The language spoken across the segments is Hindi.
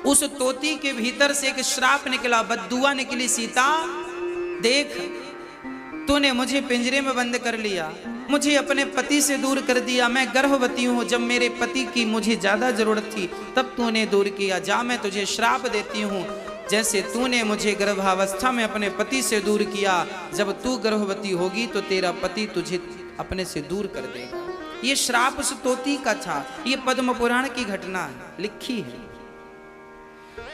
उस तोती के भीतर से एक श्राप निकला, बद्दुआ निकली। सीता देख, तूने मुझे पिंजरे में बंद कर लिया, मुझे अपने पति से दूर कर दिया, मैं गर्भवती हूँ। जब मेरे पति की मुझे ज्यादा जरूरत थी तब तूने दूर किया। जा, मैं तुझे श्राप देती हूँ, जैसे तूने मुझे गर्भावस्था में अपने पति से दूर किया, जब तू गर्भवती होगी तो तेरा पति तुझे अपने से दूर कर देगा। ये श्राप उस तोती का था। ये पद्म पुराण की घटना है, लिखी है।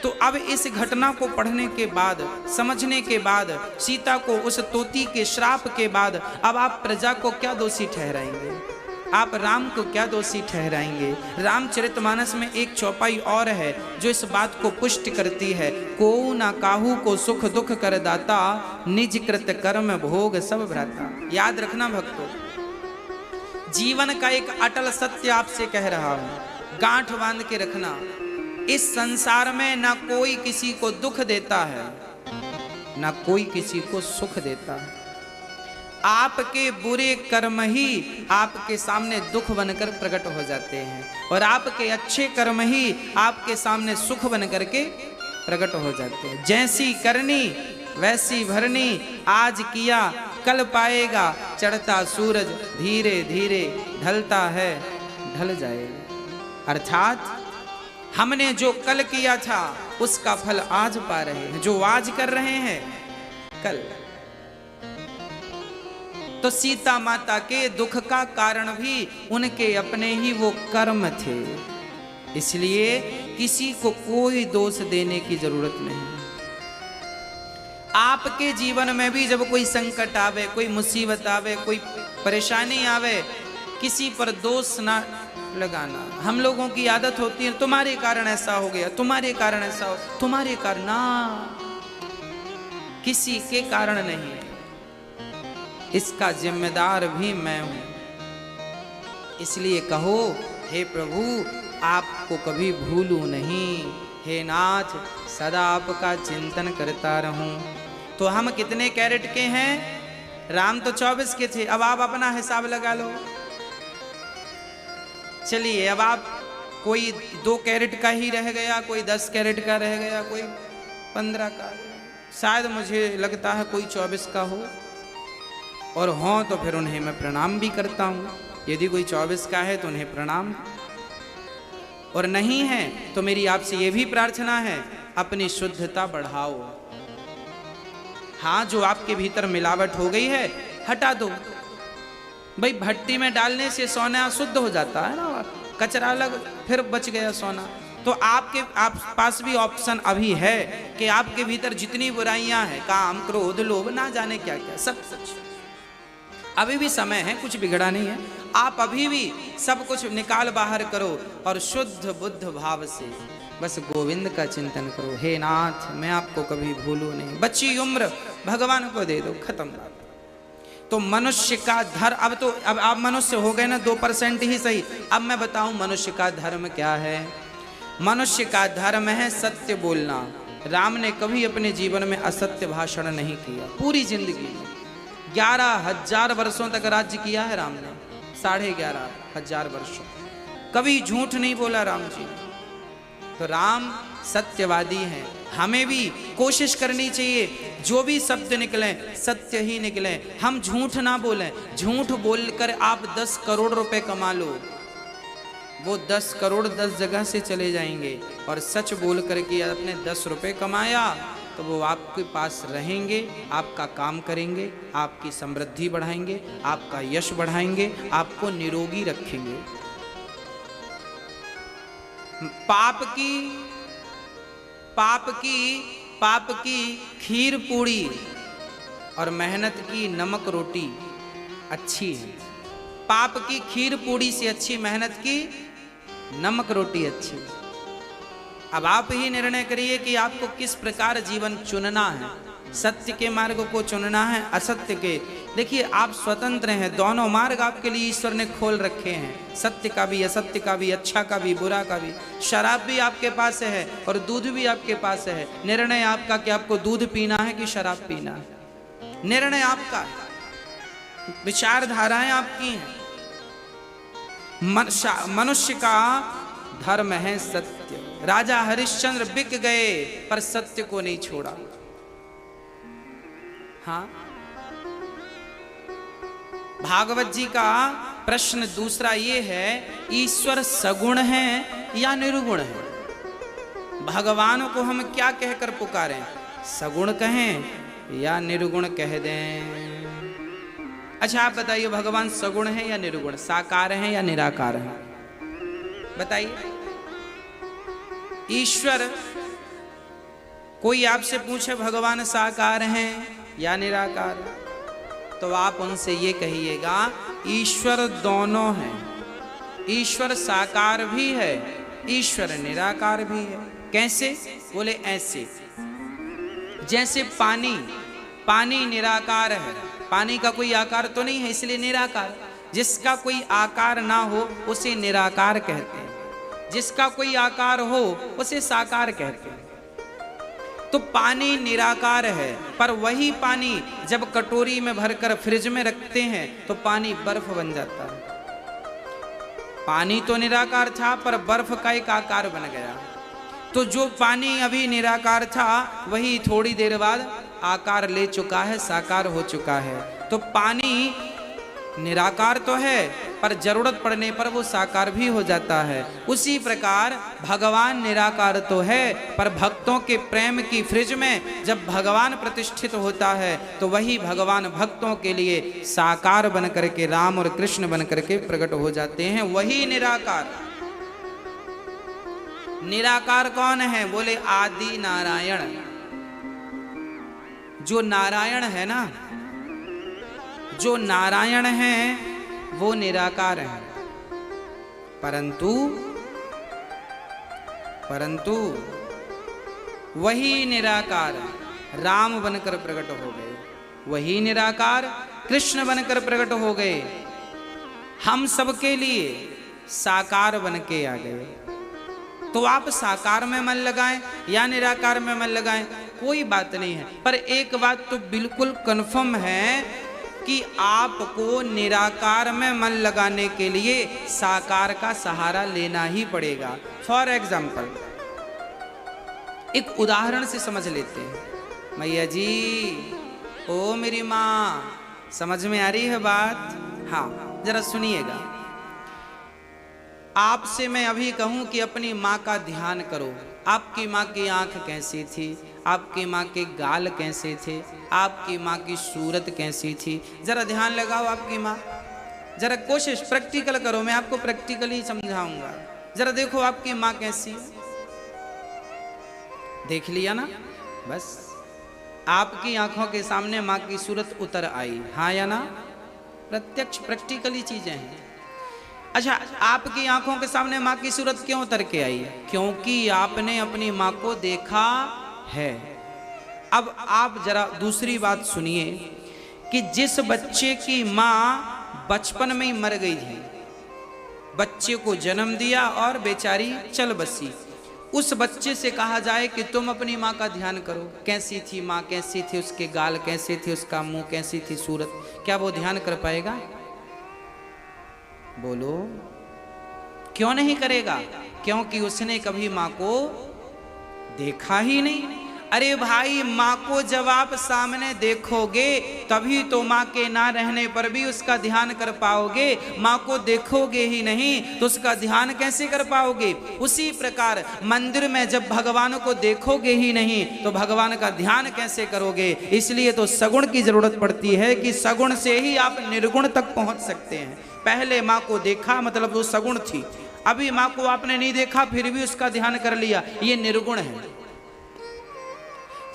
तो अब इस घटना को पढ़ने के बाद, समझने के बाद, सीता को उस तोती के श्राप के बाद, अब आप प्रजा को क्या दोषी ठहराएंगे? आप राम को क्या दोषी ठहराएंगे? रामचरितमानस में एक चौपाई और है जो इस बात को पुष्ट करती है। को ना काहू को सुख दुख कर दाता, निज कृत कर्म भोग सब भ्राता। याद रखना भक्तों, जीवन का एक अटल सत्य आपसे कह रहा हूं, गांठ बांध के रखना। इस संसार में ना कोई किसी को दुख देता है, ना कोई किसी को सुख देता है। आपके बुरे कर्म ही आपके सामने दुख बनकर प्रकट हो जाते हैं, और आपके अच्छे कर्म ही आपके सामने सुख बनकर के प्रकट हो जाते हैं। जैसी करनी वैसी भरनी, आज किया कल पाएगा, चढ़ता सूरज धीरे धीरे ढलता है ढल जाएगा। अर्थात हमने जो कल किया था उसका फल आज पा रहे हैं, जो आज कर रहे हैं कल। तो सीता माता के दुख का कारण भी उनके अपने ही वो कर्म थे, इसलिए किसी को कोई दोष देने की जरूरत नहीं। आपके जीवन में भी जब कोई संकट आवे, कोई मुसीबत आवे, कोई परेशानी आवे, किसी पर दोष ना लगाना। हम लोगों की आदत होती है, तुम्हारे कारण ऐसा हो गया, तुम्हारे कारण ऐसा हो, तुम्हारे कारण ना, किसी के कारण नहीं, इसका जिम्मेदार भी मैं हूं। इसलिए कहो, हे प्रभु आपको कभी भूलूं नहीं, हे नाथ सदा आपका चिंतन करता रहूं। तो हम कितने कैरेट के हैं? राम तो 24 के थे। अब आप अपना हिसाब लगा लो। चलिए, अब आप कोई 2 कैरेट का ही रह गया, कोई 10 कैरेट का रह गया, कोई 15 का, शायद मुझे लगता है कोई 24 का हो, और हों तो फिर उन्हें मैं प्रणाम भी करता हूँ। यदि कोई 24 का है तो उन्हें प्रणाम, और नहीं है तो मेरी आपसे ये भी प्रार्थना है, अपनी शुद्धता बढ़ाओ। हाँ, जो आपके भीतर मिलावट हो गई है हटा दो। भाई भट्टी में डालने से सोना शुद्ध हो जाता है ना, कचरा अलग, फिर बच गया सोना। तो आप पास भी ऑप्शन अभी है कि आपके भीतर जितनी बुराइयां हैं, काम क्रोध लोभ ना जाने क्या क्या, सब कुछ अभी भी समय है, कुछ बिगड़ा नहीं है। आप अभी भी सब कुछ निकाल बाहर करो और शुद्ध बुद्ध भाव से बस गोविंद का चिंतन करो। हे नाथ मैं आपको कभी भूलूं नहीं। बच्ची उम्र भगवान को दे दो, खत्म बात। तो मनुष्य का धर्म, अब आप मनुष्य हो गए ना 2% ही सही। अब मैं बताऊं मनुष्य का धर्म क्या है। मनुष्य का धर्म है सत्य बोलना। राम ने कभी अपने जीवन में असत्य भाषण नहीं किया। पूरी जिंदगी में 11,000 वर्षों तक राज्य किया है राम ने, 11,500 वर्षों, कभी झूठ नहीं बोला राम जी। तो राम सत्यवादी हैं। हमें भी कोशिश करनी चाहिए जो भी शब्द निकले सत्य ही निकले, हम झूठ ना बोलें। झूठ बोलकर आप 10 करोड़ रुपए कमा लो, वो 10 करोड़ 10 जगह से चले जाएंगे, और सच बोल करके आपने 10 रुपए कमाया तो वो आपके पास रहेंगे, आपका काम करेंगे, आपकी समृद्धि बढ़ाएंगे, आपका यश बढ़ाएंगे, आपको निरोगी रखेंगे। पाप की खीर पूड़ी और मेहनत की नमक रोटी अच्छी है। पाप की खीर पूड़ी से अच्छी मेहनत की नमक रोटी अच्छी है। अब आप ही निर्णय करिए कि आपको किस प्रकार जीवन चुनना है। सत्य के मार्ग को चुनना है, असत्य के। देखिए आप स्वतंत्र हैं, दोनों मार्ग आपके लिए ईश्वर ने खोल रखे हैं, सत्य का भी असत्य का भी, अच्छा का भी बुरा का भी। शराब भी आपके पास है और दूध भी आपके पास है। निर्णय आपका कि आपको दूध पीना है कि शराब पीना है, निर्णय आपका है, विचारधाराएं आपकी हैं। मनुष्य का धर्म है सत्य, राजा हरिश्चंद्र बिक गए पर सत्य को नहीं छोड़ा। हाँ, भागवत जी का प्रश्न दूसरा ये है, ईश्वर सगुण है या निर्गुण है? भगवान को हम क्या कहकर पुकारें? सगुण कहें या निर्गुण कह दें? अच्छा आप बताइए, भगवान सगुण है या निर्गुण, साकार है या निराकार है? बताइए। ईश्वर, कोई आपसे पूछे भगवान साकार हैं या निराकार, तो आप उनसे ये कहिएगा ईश्वर दोनों हैं। ईश्वर साकार भी है, ईश्वर निराकार भी है। कैसे? बोले ऐसे, जैसे पानी निराकार है, पानी का कोई आकार तो नहीं है इसलिए निराकार। जिसका कोई आकार ना हो उसे निराकार कहते हैं, जिसका कोई आकार हो उसे साकार कहते हैं। तो पानी निराकार है, पर वही पानी जब कटोरी में भरकर फ्रिज में रखते हैं तो पानी बर्फ बन जाता है। पानी तो निराकार था पर बर्फ का एक आकार बन गया। तो जो पानी अभी निराकार था वही थोड़ी देर बाद आकार ले चुका है, साकार हो चुका है। तो पानी निराकार तो है पर जरूरत पड़ने पर वो साकार भी हो जाता है। उसी प्रकार भगवान निराकार तो है पर भक्तों के प्रेम की फ्रिज में जब भगवान प्रतिष्ठित होता है तो वही भगवान भक्तों के लिए साकार बन करके, राम और कृष्ण बन करके प्रकट हो जाते हैं। वही निराकार। निराकार कौन है? बोले आदि नारायण। जो नारायण है ना, जो नारायण है वो निराकार है, परंतु वही निराकार राम बनकर प्रकट हो गए, वही निराकार कृष्ण बनकर प्रकट हो गए, हम सबके लिए साकार बन के आ गए। तो आप साकार में मन लगाएं या निराकार में मन लगाएं, कोई बात नहीं है। पर एक बात तो बिल्कुल कन्फर्म है कि आपको निराकार में मन लगाने के लिए साकार का सहारा लेना ही पड़ेगा। फॉर एग्जाम्पल, एक उदाहरण से समझ लेते हैं। मैया जी, ओ मेरी माँ, समझ में आ रही है बात? हाँ, जरा सुनिएगा। आपसे मैं अभी कहूं कि अपनी माँ का ध्यान करो। आपकी माँ की आंख कैसी थी, आपकी माँ के गाल कैसे थे, आपकी माँ की सूरत कैसी थी, जरा ध्यान लगाओ आपकी माँ। जरा कोशिश प्रैक्टिकल करो, मैं आपको प्रैक्टिकली समझाऊंगा। जरा देखो आपकी माँ कैसी है। देख लिया ना? बस आपकी आंखों के सामने माँ की सूरत उतर आई, हाँ या ना? प्रत्यक्ष प्रैक्टिकली चीजें हैं। अच्छा, आपकी आंखों के सामने माँ की सूरत क्यों उतर के आई? क्योंकि आपने अपनी माँ को देखा है। अब आप जरा दूसरी बात सुनिए कि जिस बच्चे की माँ बचपन में ही मर गई थी, बच्चे को जन्म दिया और बेचारी चल बसी, उस बच्चे से कहा जाए कि तुम अपनी माँ का ध्यान करो, कैसी थी माँ, कैसी थी, उसके गाल कैसे थे, उसका मुंह कैसी थी, सूरत, क्या वो ध्यान कर पाएगा? बोलो, क्यों नहीं करेगा? क्योंकि उसने कभी माँ को देखा ही नहीं। अरे भाई, माँ को जब आप सामने देखोगे तभी तो माँ के ना रहने पर भी उसका ध्यान कर पाओगे। माँ को देखोगे ही नहीं तो उसका ध्यान कैसे कर पाओगे? उसी प्रकार मंदिर में जब भगवान को देखोगे ही नहीं तो भगवान का ध्यान कैसे करोगे? इसलिए तो सगुण की जरूरत पड़ती है कि सगुण से ही आप निर्गुण तक पहुंच सकते हैं। पहले माँ को देखा मतलब वो सगुण थी, अभी माँ को आपने नहीं देखा फिर भी उसका ध्यान कर लिया, ये निर्गुण है।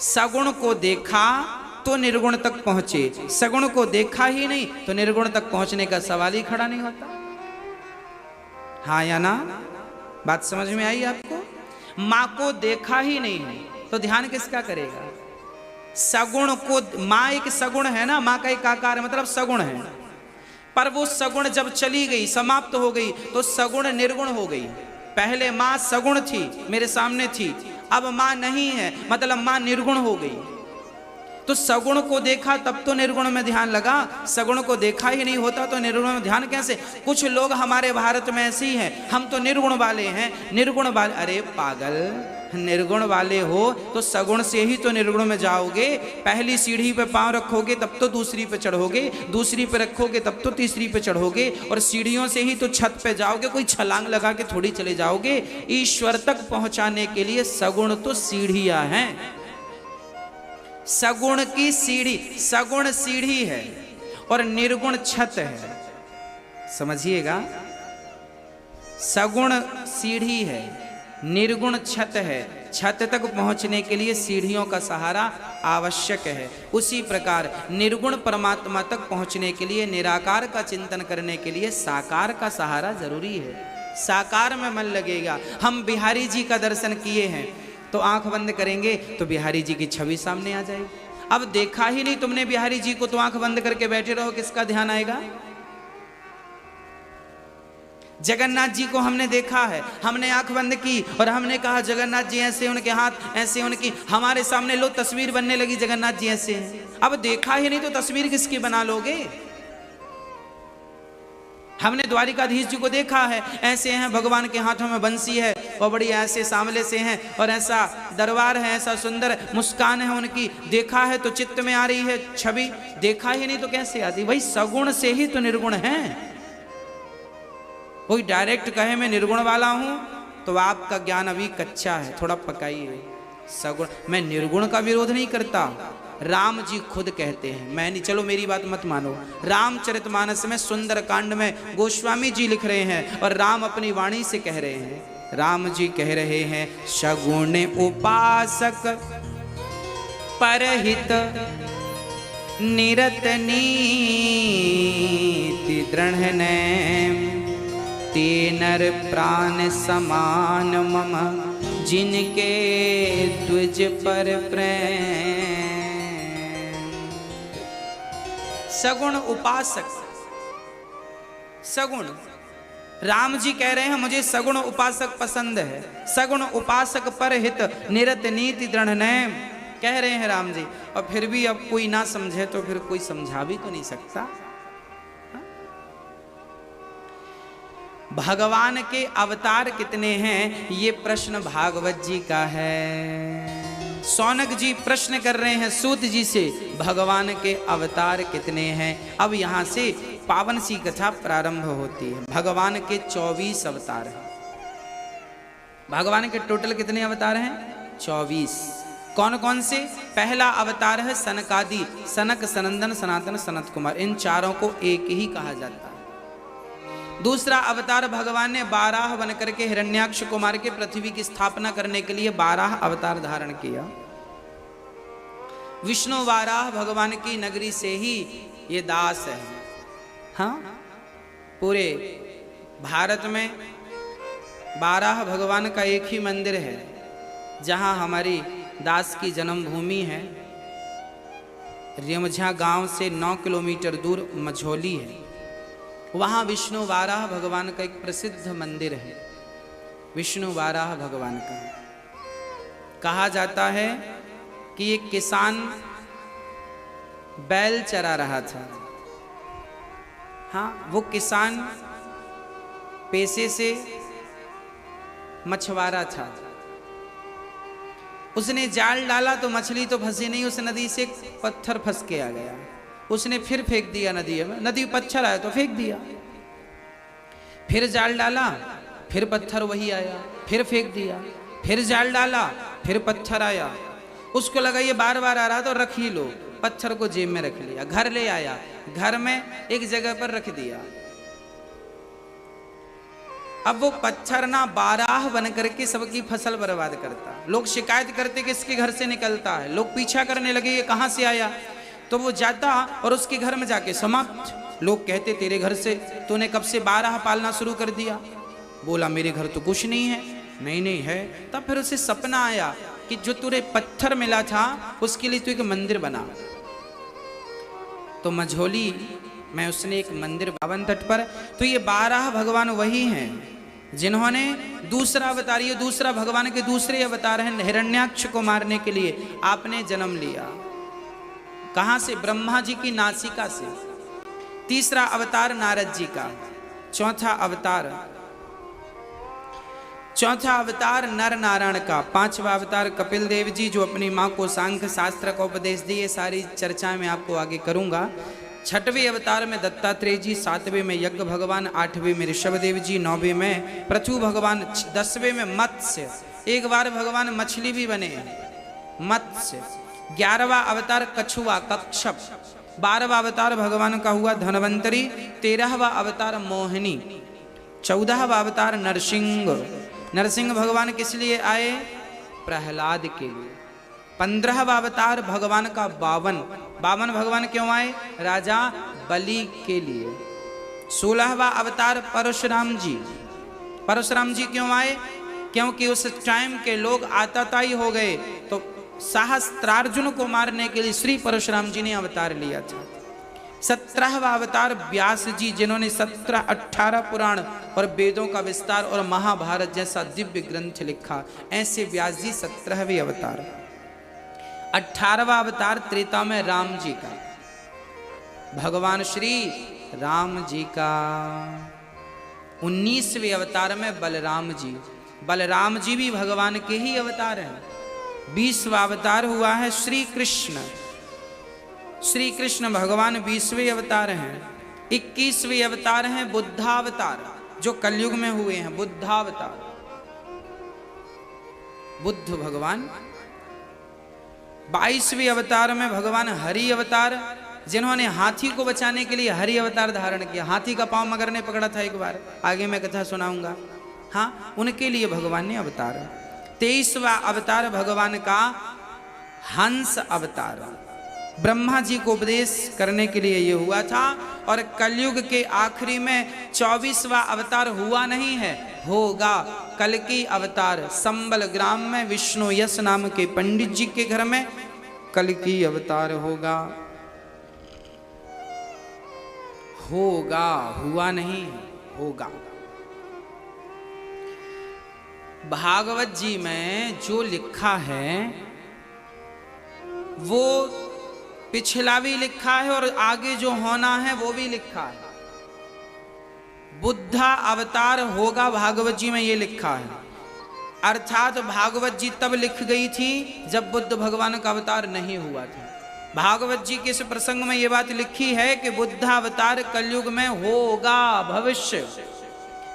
सगुण को देखा तो निर्गुण तक पहुंचे, सगुण को देखा ही नहीं तो निर्गुण तक पहुंचने का सवाल ही खड़ा नहीं होता। हाँ या ना? बात समझ में आई आपको? माँ को देखा ही नहीं तो ध्यान किसका करेगा? सगुण को, माँ एक सगुण है ना, माँ का एक आकार मतलब सगुण है, पर वो सगुण जब चली गई, समाप्त हो गई तो सगुण निर्गुण हो गई। पहले माँ सगुण थी, मेरे सामने थी, अब माँ नहीं है मतलब माँ निर्गुण हो गई। तो सगुण को देखा तब तो निर्गुण में ध्यान लगा, सगुण को देखा ही नहीं होता तो निर्गुण में ध्यान कैसे? कुछ लोग हमारे भारत में ऐसे ही हैं, हम तो निर्गुण वाले हैं, निर्गुण वाले। अरे पागल, निर्गुण वाले हो तो सगुण से ही तो निर्गुण में जाओगे। पहली सीढ़ी पे पांव रखोगे तब तो दूसरी पे चढ़ोगे, दूसरी पे रखोगे तब तो तीसरी पे चढ़ोगे, और सीढ़ियों से ही तो छत पे जाओगे, कोई छलांग लगा के थोड़ी चले जाओगे। ईश्वर तक पहुंचाने के लिए सगुण तो सीढ़ियां हैं। सगुण की सीढ़ी, सगुण सीढ़ी है और निर्गुण छत है, समझिएगा। सगुण सीढ़ी है, निर्गुण छत है। छत तक पहुंचने के लिए सीढ़ियों का सहारा आवश्यक है। उसी प्रकार निर्गुण परमात्मा तक पहुंचने के लिए, निराकार का चिंतन करने के लिए साकार का सहारा जरूरी है। साकार में मन लगेगा। हम बिहारी जी का दर्शन किए हैं तो आंख बंद करेंगे तो बिहारी जी की छवि सामने आ जाएगी। अब देखा ही नहीं तुमने बिहारी जी को तो आंख बंद करके बैठे रहो, किसका ध्यान आएगा? जगन्नाथ जी को हमने देखा है, हमने आंख बंद की और हमने कहा जगन्नाथ जी ऐसे, उनके हाथ ऐसे, उनकी हमारे सामने लो तस्वीर बनने लगी, जगन्नाथ जी ऐसे हैं। अब देखा ही नहीं तो तस्वीर किसकी बना लोगे? हमने द्वारिकाधीश जी को देखा है, ऐसे हैं, भगवान के हाथों में बंसी है और बड़ी ऐसे सांवले से हैं और ऐसा दरबार है, ऐसा सुंदर मुस्कान है उनकी, देखा है तो चित्त में आ रही है छवि, देखा ही नहीं तो कैसे आती? वही सगुण से ही तो निर्गुण है। कोई डायरेक्ट कहे मैं निर्गुण वाला हूं तो आपका ज्ञान अभी कच्चा है, थोड़ा पकाइए। सगुण, मैं निर्गुण का विरोध नहीं करता, राम जी खुद कहते हैं, मैं नहीं, चलो मेरी बात मत मानो। रामचरितमानस में सुंदर कांड में गोस्वामी जी लिख रहे हैं और राम अपनी वाणी से कह रहे हैं। राम जी कह रहे हैं, सगुण उपासक परहित निरत नीति दृढ़ तेनर प्राण समान मम जिनके द्विज पर प्रेम। सगुण उपासक, सगुण, राम जी कह रहे हैं मुझे सगुण उपासक पसंद है। सगुण उपासक पर हित निरत नीति दृढ़ नैम, कह रहे हैं राम जी। और फिर भी अब कोई ना समझे तो फिर कोई समझा भी तो नहीं सकता। भगवान के अवतार कितने हैं ये प्रश्न भागवत जी का है। सौनक जी प्रश्न कर रहे हैं सूत जी से, भगवान के अवतार कितने हैं। अब यहां से पावन सी कथा प्रारंभ होती है। भगवान के 24 अवतार हैं। भगवान के टोटल कितने अवतार हैं? 24। कौन कौन से? पहला अवतार है सनकादि, सनक, सनंदन, सनातन, सनत कुमार, इन चारों को एक ही कहा जाता है। दूसरा अवतार भगवान ने 12 बन करके हिरण्याक्ष कुमार के पृथ्वी की स्थापना करने के लिए 12 अवतार धारण किया। विष्णु वाराह भगवान की नगरी से ही ये दास है। हाँ, पूरे भारत में 12 भगवान का एक ही मंदिर है जहां हमारी दास की जन्मभूमि है। रेमझा गांव से 9 किलोमीटर दूर मझौली है, वहाँ विष्णु वाराह भगवान का एक प्रसिद्ध मंदिर है। विष्णु वाराह भगवान का कहा जाता है कि एक किसान बैल चरा रहा था। हाँ, वो किसान पेशे से मछुआरा था। उसने जाल डाला तो मछली तो फंसी नहीं, उस नदी से पत्थर फंस के आ गया। उसने फिर फेंक दिया नदी में, नदी पत्थर आया तो फेंक दिया। फिर जाल डाला, फिर पत्थर वही आया, फिर फेंक दिया। फिर जाल डाला, फिर पत्थर आया। उसको लगा ये बार बार आ रहा तो रख ही लो, पत्थर को जेब में रख लिया। घर ले आया, घर में एक जगह पर रख दिया। अब वो पत्थर ना 12 बन करके सबकी फसल बर्बाद करता। लोग शिकायत करते कि इसके घर से निकलता है। लोग पीछा करने लगे ये कहां से आया, तो वो जाता और उसके घर में जाके समाप्त। लोग कहते तेरे घर से तूने कब से 12 पालना शुरू कर दिया? बोला मेरे घर तो कुछ नहीं है। नहीं है। तब फिर उसे सपना आया कि जो तुझे पत्थर मिला था उसके लिए तू एक मंदिर बना। तो मझौली में उसने एक मंदिर पावन तट पर। तो ये 12 भगवान वही हैं जिन्होंने दूसरा अवतार, ये दूसरा भगवान के दूसरे अवतार हैं। हिरण्याक्ष को मारने के लिए आपने जन्म लिया। कहां से? ब्रह्मा जी की नासिका से। तीसरा अवतार नारद जी का। चौथा अवतार नर नारायण का। पांचवा अवतार कपिल देव जी जो अपनी मां को सांख्य शास्त्र का उपदेश दिए। सारी चर्चा में आपको आगे करूंगा। छठवें अवतार में दत्तात्रेय जी, सातवें में यज्ञ भगवान, आठवें में ऋषभदेव जी, नौवें में पृथु भगवान, 10वें में मत्स्य। एक बार भगवान मछली भी बने, मत्स्य। 11वां अवतार कछुआ, कच्छप। 12वां अवतार भगवान का हुआ धनवंतरी। 13वां अवतार मोहिनी। 14वां अवतार नरसिंह भगवान किस लिए आए? प्रहलाद के लिए। 15वां अवतार भगवान का बावन भगवान क्यों आए? राजा बलि के लिए। 16वां अवतार परशुराम जी क्यों आए? क्योंकि उस टाइम के लोग आतताई हो गए, तो सहस्त्रार्जुन को मारने के लिए श्री परशुराम जी ने अवतार लिया था। 17वां अवतार व्यास जी, जिन्होंने 17-18 पुराण और वेदों का विस्तार और महाभारत जैसा दिव्य ग्रंथ लिखा। ऐसे व्यास जी 17वें अवतार। 18वां अवतार त्रेता में राम जी का, भगवान श्री राम जी का। 19वें अवतार में बलराम जी भी भगवान के ही अवतार हैं। 20वां अवतार हुआ है श्री कृष्ण भगवान 20वें अवतार हैं। 21वें अवतार हैं बुद्धावतार, जो कलयुग में हुए हैं। बुद्धावतार, बुद्ध भगवान। 22वें अवतार में भगवान हरि अवतार, जिन्होंने हाथी को बचाने के लिए हरि अवतार धारण किया। हाथी का पांव मगर ने पकड़ा था एक बार, आगे मैं कथा सुनाऊंगा। हाँ, उनके लिए भगवान ने अवतार। 23वां अवतार भगवान का हंस अवतार, ब्रह्मा जी को उपदेश करने के लिए ये हुआ था। और कलयुग के आखिरी में 24वां अवतार हुआ नहीं है, होगा। कल की अवतार संबल ग्राम में विष्णु यश नाम के पंडित जी के घर में कल की अवतार होगा। हुआ नहीं, होगा। भागवत जी में जो लिखा है वो पिछला भी लिखा है और आगे जो होना है वो भी लिखा है। बुद्धा अवतार होगा, भागवत जी में ये लिखा है। अर्थात भागवत जी तब लिख गई थी जब बुद्ध भगवान का अवतार नहीं हुआ था। भागवत जी के इस प्रसंग में ये बात लिखी है कि बुद्ध अवतार कलयुग में होगा, भविष्य।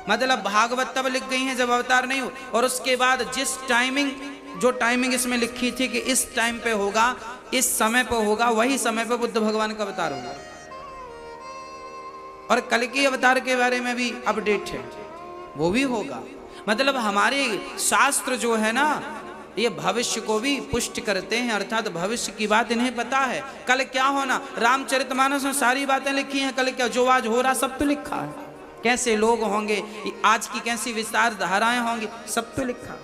मतलब भागवत तब लिख गई है जब अवतार नहीं हो, और उसके बाद जो टाइमिंग इसमें लिखी थी कि इस टाइम पे होगा, इस समय पे होगा, वही समय पे बुद्ध भगवान का अवतार होगा। और कल के अवतार के बारे में भी अपडेट है, वो भी होगा। मतलब हमारे शास्त्र जो है ना, ये भविष्य को भी पुष्ट करते हैं, अर्थात भविष्य की बात इन्हें पता है। कल क्या होना, रामचरितमानस में सारी बातें लिखी हैं। कल क्या जो आज हो रहा सब तो लिखा है। कैसे लोग होंगे, आज की कैसी विस्तार धाराएं होंगी, सब तो लिखा।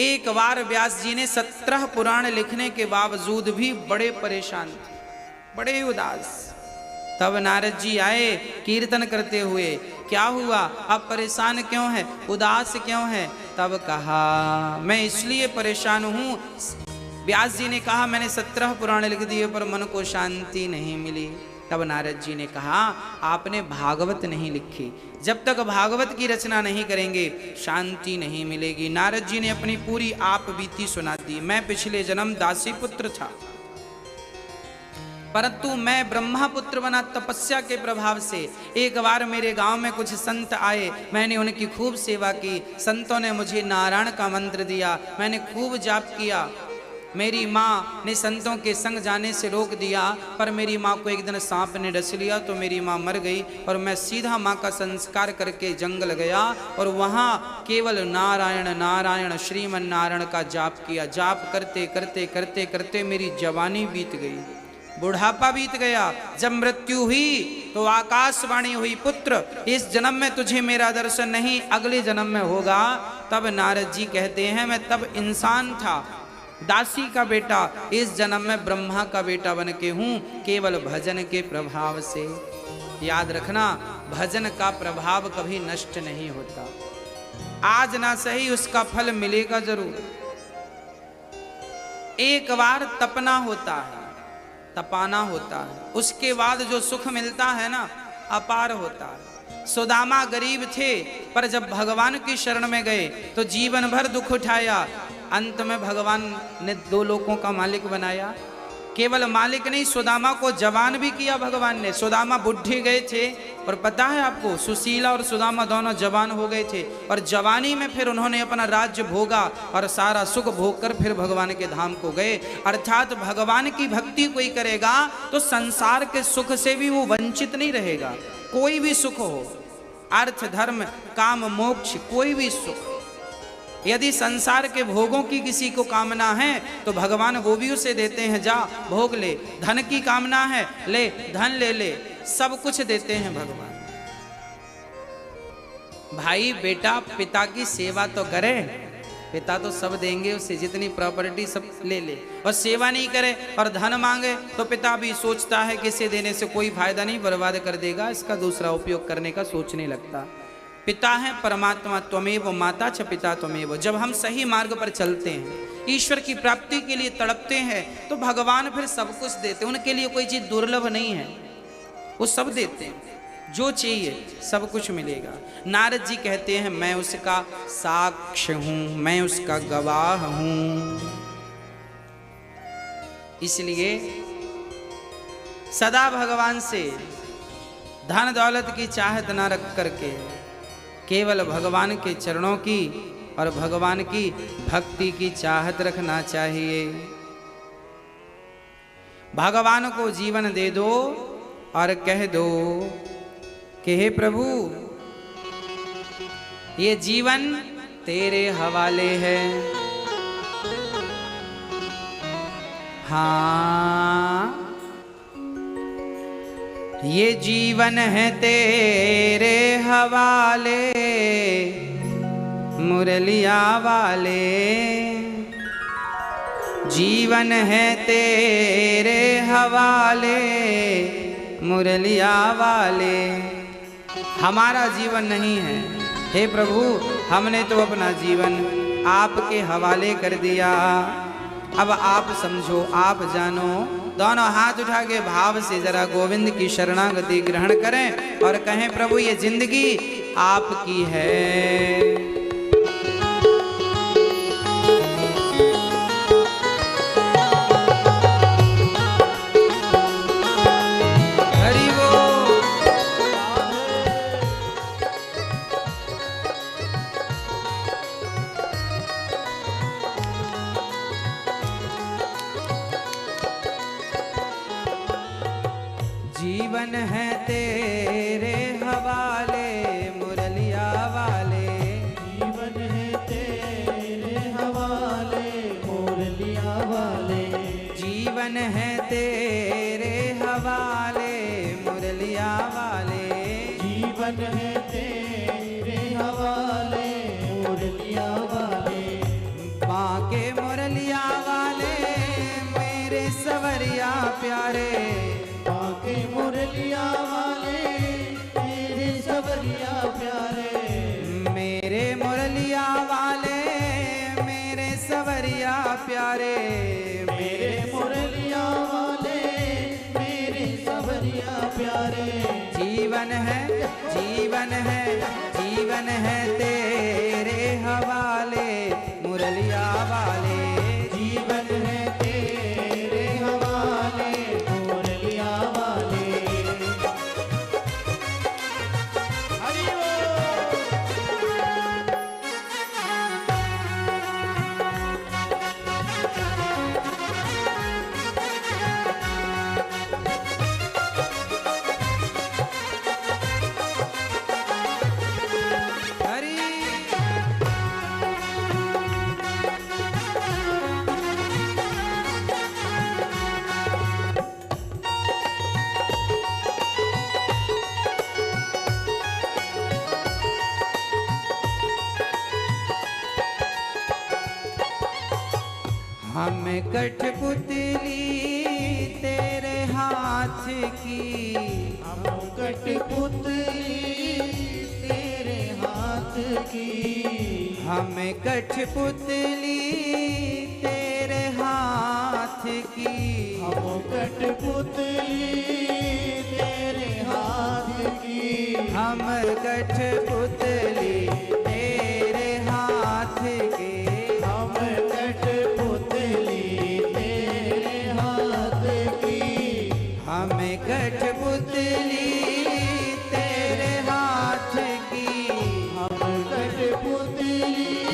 एक बार व्यास जी ने 17 पुराण लिखने के बावजूद भी बड़े परेशान थे, बड़े उदास। तब नारद जी आए कीर्तन करते हुए। क्या हुआ, अब परेशान क्यों है, उदास क्यों है? तब कहा मैं इसलिए परेशान हूं। व्यास जी ने कहा मैंने 17 पुराण लिख दिए पर मन को शांति नहीं मिली। तब नारद जी ने कहा आपने भागवत नहीं लिखी, जब तक भागवत की रचना नहीं करेंगे शांति नहीं मिलेगी। नारद जी ने अपनी पूरी आप बीती सुना दी। मैं पिछले जन्म दासी पुत्र था, परंतु मैं ब्रह्मा पुत्र बना तपस्या के प्रभाव से। एक बार मेरे गांव में कुछ संत आए, मैंने उनकी खूब सेवा की। संतों ने मुझे नारायण का मंत्र दिया, मैंने खूब जाप किया। मेरी माँ ने संतों के संग जाने से रोक दिया, पर मेरी माँ को एक दिन सांप ने डस लिया तो मेरी माँ मर गई। और मैं सीधा माँ का संस्कार करके जंगल गया और वहाँ केवल नारायण नारायण श्रीमन नारायण का जाप किया। जाप करते करते करते करते मेरी जवानी बीत गई, बुढ़ापा बीत गया। जब मृत्यु हुई तो आकाशवाणी हुई, पुत्र इस जन्म में तुझे मेरा दर्शन नहीं, अगले जन्म में होगा। तब नारद जी कहते हैं मैं तब इंसान था, दासी का बेटा, इस जन्म में ब्रह्मा का बेटा बन के हूँ, केवल भजन के प्रभाव से। याद रखना, भजन का प्रभाव कभी नष्ट नहीं होता। आज ना सही उसका फल मिलेगा जरूर। एक बार तपना होता है, तपाना होता है, उसके बाद जो सुख मिलता है ना, अपार होता है। सुदामा गरीब थे, पर जब भगवान की शरण में गए तो जीवन भर दुख उठाया, अंत में भगवान ने 2 लोकों का मालिक बनाया। केवल मालिक नहीं, सुदामा को जवान भी किया भगवान ने। सुदामा बुढ़े गए थे, और पता है आपको, सुशीला और सुदामा दोनों जवान हो गए थे, और जवानी में फिर उन्होंने अपना राज्य भोगा और सारा सुख भोग कर फिर भगवान के धाम को गए। अर्थात भगवान की भक्ति कोई करेगा तो संसार के सुख से भी वो वंचित नहीं रहेगा। कोई भी सुख हो, अर्थ धर्म काम मोक्ष, कोई भी सुख, यदि संसार के भोगों की किसी को कामना है तो भगवान वो भी उसे देते हैं, जा भोग ले। धन की कामना है, ले धन ले ले, सब कुछ देते हैं भगवान। भाई बेटा पिता की सेवा तो करे, पिता तो सब देंगे उसे, जितनी प्रॉपर्टी सब ले ले, और सेवा नहीं करे और धन मांगे तो पिता भी सोचता है कि इसे देने से कोई फायदा नहीं, बर्बाद कर देगा, इसका दूसरा उपयोग करने का सोचने लगता। पिता है परमात्मा, त्वमेव माता च पिता त्वमेव। जब हम सही मार्ग पर चलते हैं, ईश्वर की प्राप्ति के लिए तड़पते हैं, तो भगवान फिर सब कुछ देते हैं। उनके लिए कोई चीज दुर्लभ नहीं है, वो सब देते हैं, जो चाहिए सब कुछ मिलेगा। नारद जी कहते हैं, मैं उसका साक्ष्य हूं, मैं उसका गवाह हूं। इसलिए सदा भगवान से धन दौलत की चाहत ना रख करके केवल भगवान के चरणों की और भगवान की भक्ति की चाहत रखना चाहिए। भगवान को जीवन दे दो और कह दो कि हे प्रभु, ये जीवन तेरे हवाले है। हाँ, ये जीवन है तेरे हवाले, मुरलिया वाले। जीवन है तेरे हवाले, मुरलिया वाले। हमारा जीवन नहीं है, हे प्रभु, हमने तो अपना जीवन आपके हवाले कर दिया। अब आप समझो, आप जानो। दोनों हाथ उठा के भाव से जरा गोविंद की शरणागति ग्रहण करें और कहें, प्रभु ये जिंदगी आपकी है। जीवन है तेरे हवाले, मुरलिया वाले। जीवन है तेरे हवाले, मुरलिया वाले। जीवन है तेरे हवाले, मुरलिया वाले। जीवन है तेरे हवाले, मुरलिया वाले। बाके मुरलिया वाले मेरे सवरिया प्यारे। बाके मुरलिया वाले मेरे सवरिया प्यारे। मेरे मुरलिया वाले मेरे सवरिया प्यारे। मेरे मुरलिया वाले मेरे सवरिया प्यारे। जीवन है, जीवन है, जीवन है तेरे हवाले, मुरलिया वाले। जीवन है तेरे हवाले, मुरलिया वाले। हरि हरि हम कठपुतली तेरे हाथ की। हम कठपुतली तेरे हाथ की। हम कठपुतली तेरे हाथ की। हम कठपुतली तेरे हाथ की। हम कठपुतली तेरे हाथ की। हम कठपुतली तेरे हाथ की। हम कठपुतली तेरे हाथ की। हम कठपुतली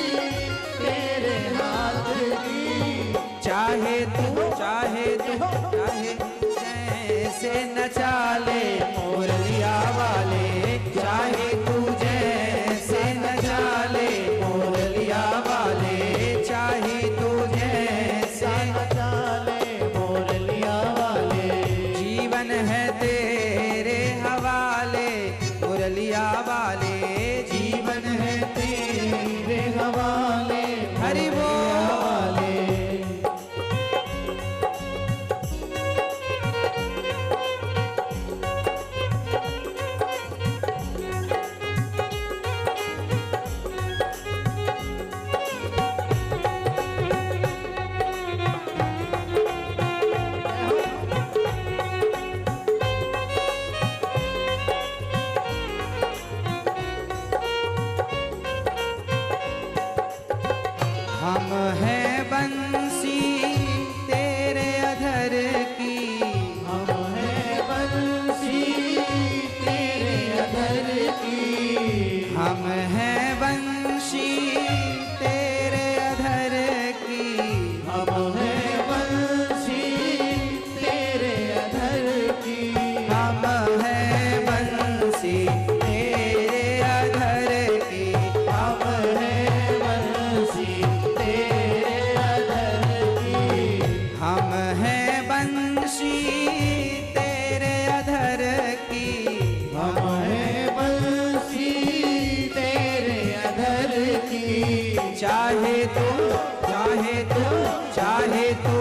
तेरे हाथ की। चाहे तू जैसे नचा ले मुरलिया वाले। चाहे तू जैसे नचा ले मुरलिया वाले। चाहे तू जैसे नचा ले मुरलिया वाले। जीवन है तेरे हवाले मुरलिया वाले। जीवन है तेरे हवाले हरि बोल। वाले। हम हैं बंसी तेरे अधर की। हम हैं बंसी तेरे अधर की। हम हैं बंशी तेरे अधर की। हम हैं बंसी तेरे अधर की। हम हैं बंसी तेरे अधर की। हम हैं बंसी तेरे अधर की। हम हैं बंशी तेरे अधर की। हम हैं बंसी तेरे अधर की। चाहे तू